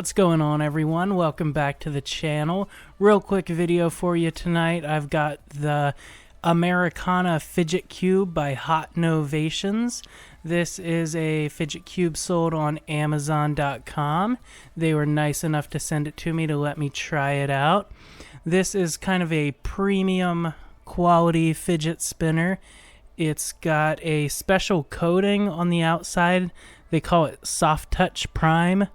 What's going on, everyone? Welcome back to the channel. Real quick video for you tonight. I've got the Americana Fidget Cube by Hot Novations. This is a fidget cube sold on Amazon.com. They were nice enough to send it to me to let me try it out. This is kind of a premium quality fidget spinner. It's got a special coating on the outside. They call it Soft Touch Prime.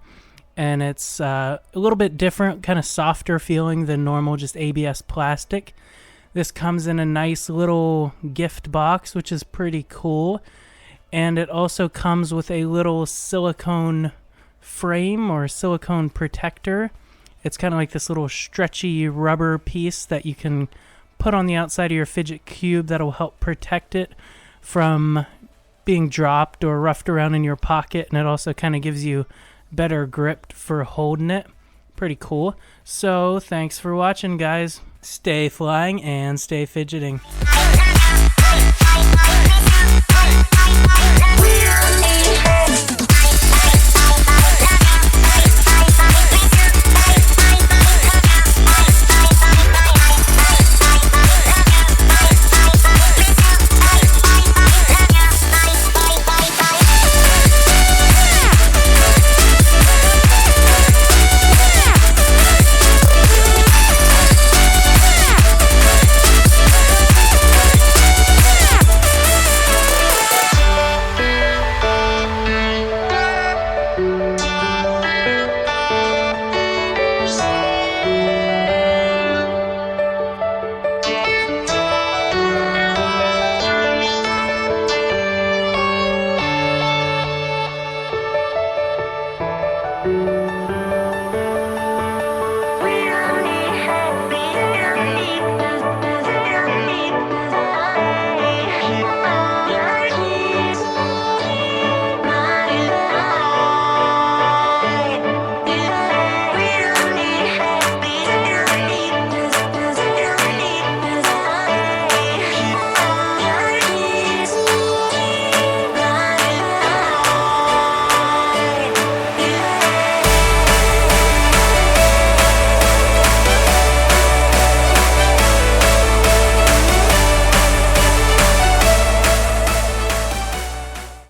And it's a little bit different, kind of softer feeling than normal, just ABS plastic. This comes in a nice little gift box, which is pretty cool. And it also comes with a little silicone frame or silicone protector. It's kind of like this little stretchy rubber piece that you can put on the outside of your fidget cube that'll help protect it from being dropped or roughed around in your pocket. And it also kind of gives you better grip for holding it. Pretty cool. So thanks for watching, guys. Stay flying and stay fidgeting.